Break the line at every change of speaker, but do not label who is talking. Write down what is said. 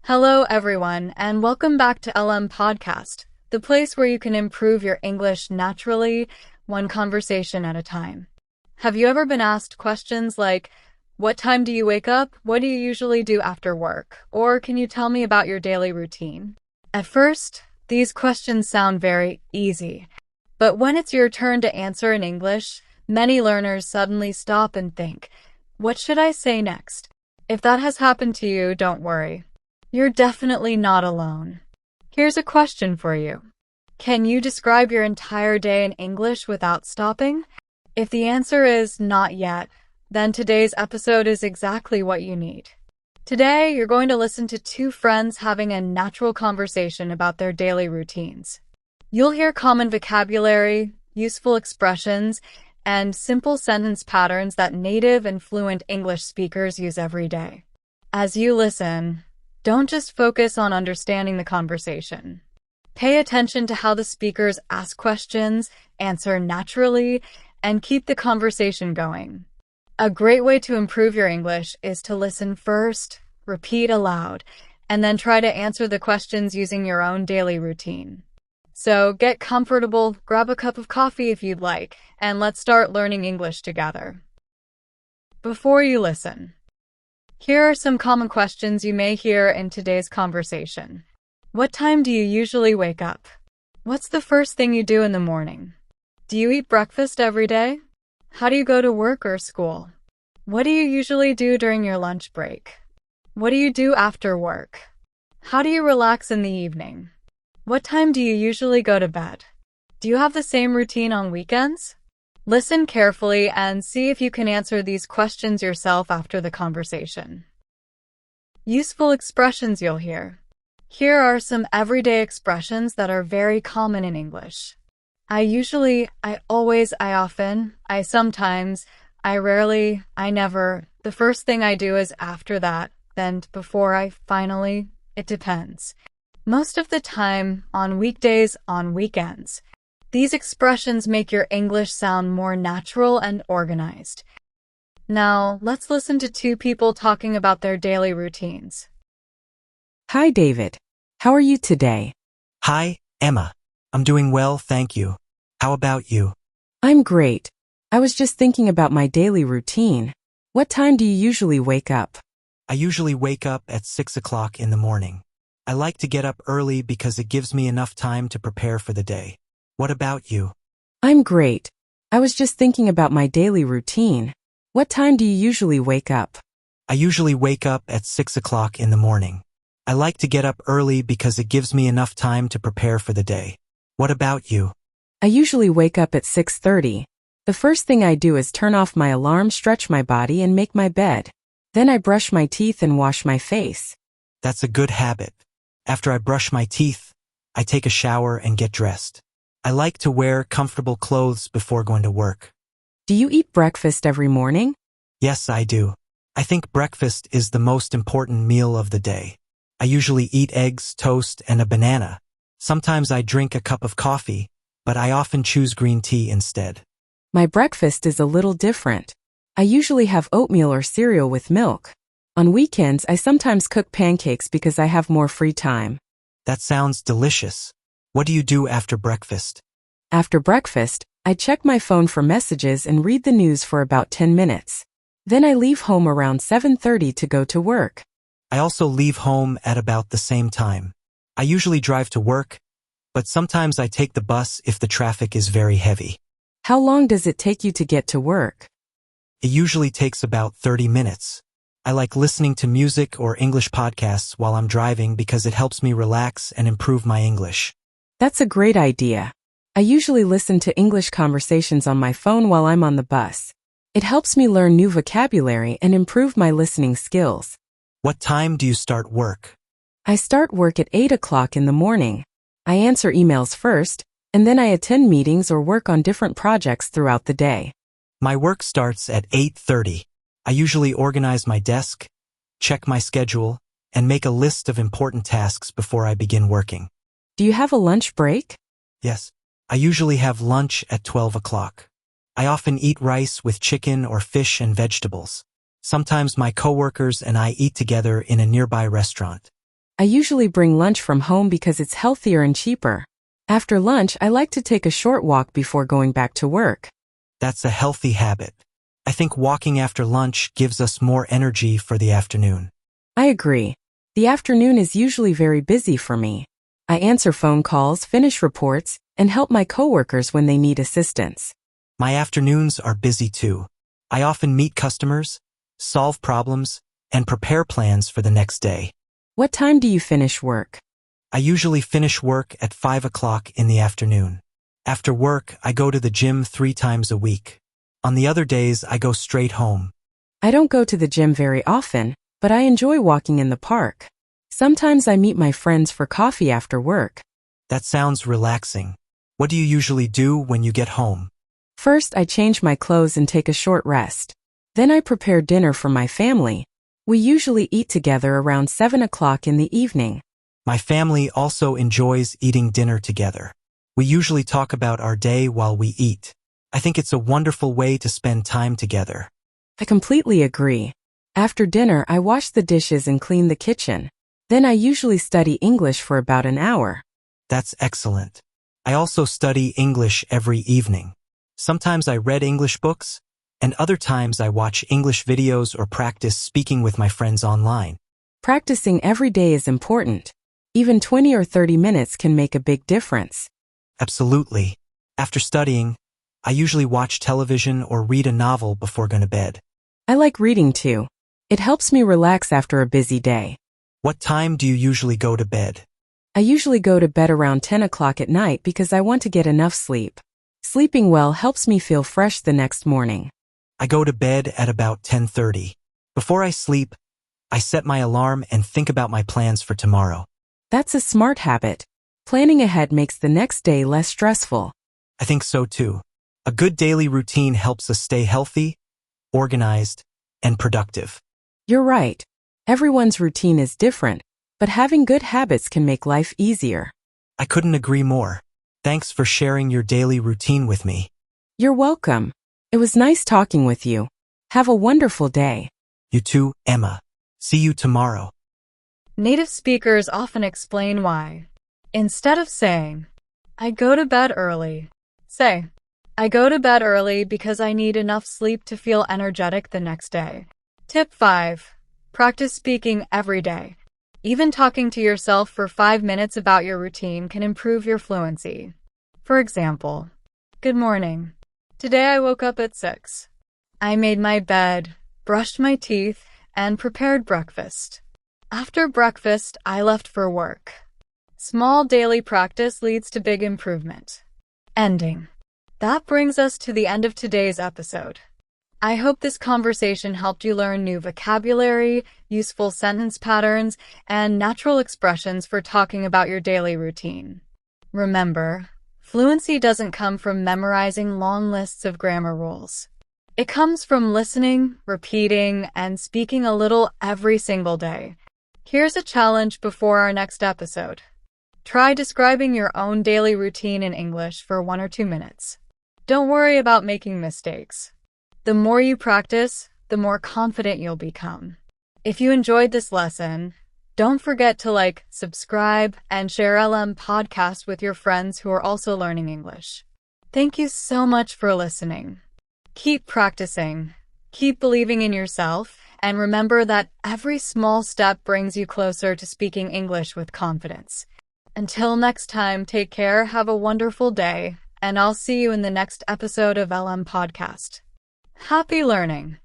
Hello, everyone, and welcome back to LM Podcast, the place where you can improve your English naturally, one conversation at a time. Have you ever been asked questions like, what time do you wake up? What do you usually do after work? Or can you tell me about your daily routine? At first, these questions sound very easy, but when it's your turn to answer in English, many learners suddenly stop and think, what should I say next? If that has happened to you, don't worry. You're definitely not alone. Here's a question for you. Can you describe your entire day in English without stopping? If the answer is not yet, then today's episode is exactly what you need. Today, you're going to listen to two friends having a natural conversation about their daily routines. You'll hear common vocabulary, useful expressions, and simple sentence patterns that native and fluent English speakers use every day. As you listen, don't just focus on understanding the conversation. Pay attention to how the speakers ask questions, answer naturally, and keep the conversation going. A great way to improve your English is to listen first, repeat aloud, and then try to answer the questions using your own daily routine. So get comfortable, grab a cup of coffee if you'd like, and let's start learning English together. Before you listen, here are some common questions you may hear in today's conversation. What time do you usually wake up? What's the first thing you do in the morning? Do you eat breakfast every day? How do you go to work or school? What do you usually do during your lunch break? What do you do after work? How do you relax in the evening? What time do you usually go to bed? Do you have the same routine on weekends? Listen carefully and see if you can answer these questions yourself after the conversation. Useful expressions you'll hear. Here are some everyday expressions that are very common in English. I usually, I always, I often, I sometimes, I rarely, I never. The first thing I do is after that, then before I finally, it depends. Most of the time, on weekdays, on weekends. These expressions make your English sound more natural and organized. Now, let's listen to two people talking about their daily routines.
Hi, David. How are you today?
Hi, Emma. I'm doing well, thank you. How about you?
I'm great. I was just thinking about my daily routine. What time do you usually wake up?
I usually wake up at 6 o'clock in the morning. I like to get up early because it gives me enough time to prepare for the day. What about you?
I'm great. I was just thinking about my daily routine. What time do you usually wake up?
I usually wake up at 6 o'clock in the morning. I like to get up early because it gives me enough time to prepare for the day. What about you?
I usually wake up at 6:30. The first thing I do is turn off my alarm, stretch my body, and make my bed. Then I brush my teeth and wash my face.
That's a good habit. After I brush my teeth, I take a shower and get dressed. I like to wear comfortable clothes before going to work.
Do you eat breakfast every morning?
Yes, I do. I think breakfast is the most important meal of the day. I usually eat eggs, toast, and a banana. Sometimes I drink a cup of coffee, but I often choose green tea instead.
My breakfast is a little different. I usually have oatmeal or cereal with milk. On weekends, I sometimes cook pancakes because I have more free time.
That sounds delicious. What do you do after breakfast?
After breakfast, I check my phone for messages and read the news for about 10 minutes. Then I leave home around 7:30 to go to work.
I also leave home at about the same time. I usually drive to work, but sometimes I take the bus if the traffic is very heavy.
How long does it take you to get to work?
It usually takes about 30 minutes. I like listening to music or English podcasts while I'm driving because it helps me relax and improve my English.
That's a great idea. I usually listen to English conversations on my phone while I'm on the bus. It helps me learn new vocabulary and improve my listening skills.
What time do you start work?
I start work at 8 o'clock in the morning. I answer emails first, and then I attend meetings or work on different projects throughout the day.
My work starts at 8:30. I usually organize my desk, check my schedule, and make a list of important tasks before I begin working.
Do you have a lunch break?
Yes, I usually have lunch at 12 o'clock. I often eat rice with chicken or fish and vegetables. Sometimes my coworkers and I eat together in a nearby restaurant.
I usually bring lunch from home because it's healthier and cheaper. After lunch, I like to take a short walk before going back to work.
That's a healthy habit. I think walking after lunch gives us more energy for the afternoon.
I agree. The afternoon is usually very busy for me. I answer phone calls, finish reports, and help my coworkers when they need assistance.
My afternoons are busy too. I often meet customers, solve problems, and prepare plans for the next day.
What time do you finish work?
I usually finish work at 5 o'clock in the afternoon. After work, I go to the gym 3 times a week. On the other days, I go straight home.
I don't go to the gym very often, but I enjoy walking in the park. Sometimes I meet my friends for coffee after work.
That sounds relaxing. What do you usually do when you get home?
First, I change my clothes and take a short rest. Then I prepare dinner for my family. We usually eat together around 7 o'clock in the evening.
My family also enjoys eating dinner together. We usually talk about our day while we eat. I think it's a wonderful way to spend time together.
I completely agree. After dinner, I wash the dishes and clean the kitchen. Then I usually study English for about an hour.
That's excellent. I also study English every evening. Sometimes I read English books, and other times I watch English videos or practice speaking with my friends online.
Practicing every day is important. Even 20 or 30 minutes can make a big difference.
Absolutely. After studying, I usually watch television or read a novel before going to bed.
I like reading too. It helps me relax after a busy day.
What time do you usually go to bed?
I usually go to bed around 10 o'clock at night because I want to get enough sleep. Sleeping well helps me feel fresh the next morning.
I go to bed at about 10:30. Before I sleep, I set my alarm and think about my plans for tomorrow.
That's a smart habit. Planning ahead makes the next day less stressful.
I think so too. A good daily routine helps us stay healthy, organized, and productive.
You're right. Everyone's routine is different, but having good habits can make life easier.
I couldn't agree more. Thanks for sharing your daily routine with me.
You're welcome. It was nice talking with you. Have a wonderful day.
You too, Emma. See you tomorrow.
Native speakers often explain why. Instead of saying, I go to bed early, say, I go to bed early because I need enough sleep to feel energetic the next day. Tip 5. Practice speaking every day. Even talking to yourself for 5 minutes about your routine can improve your fluency. For example, good morning. Today I woke up at 6. I made my bed, brushed my teeth, and prepared breakfast. After breakfast, I left for work. Small daily practice leads to big improvement. Ending. That brings us to the end of today's episode. I hope this conversation helped you learn new vocabulary, useful sentence patterns, and natural expressions for talking about your daily routine. Remember, fluency doesn't come from memorizing long lists of grammar rules. It comes from listening, repeating, and speaking a little every single day. Here's a challenge before our next episode. Try describing your own daily routine in English for 1 or 2 minutes. Don't worry about making mistakes. The more you practice, the more confident you'll become. If you enjoyed this lesson, don't forget to subscribe, and share LM Podcast with your friends who are also learning English. Thank you so much for listening. Keep practicing, keep believing in yourself, and remember that every small step brings you closer to speaking English with confidence. Until next time, take care, have a wonderful day, and I'll see you in the next episode of LM Podcast. Happy learning!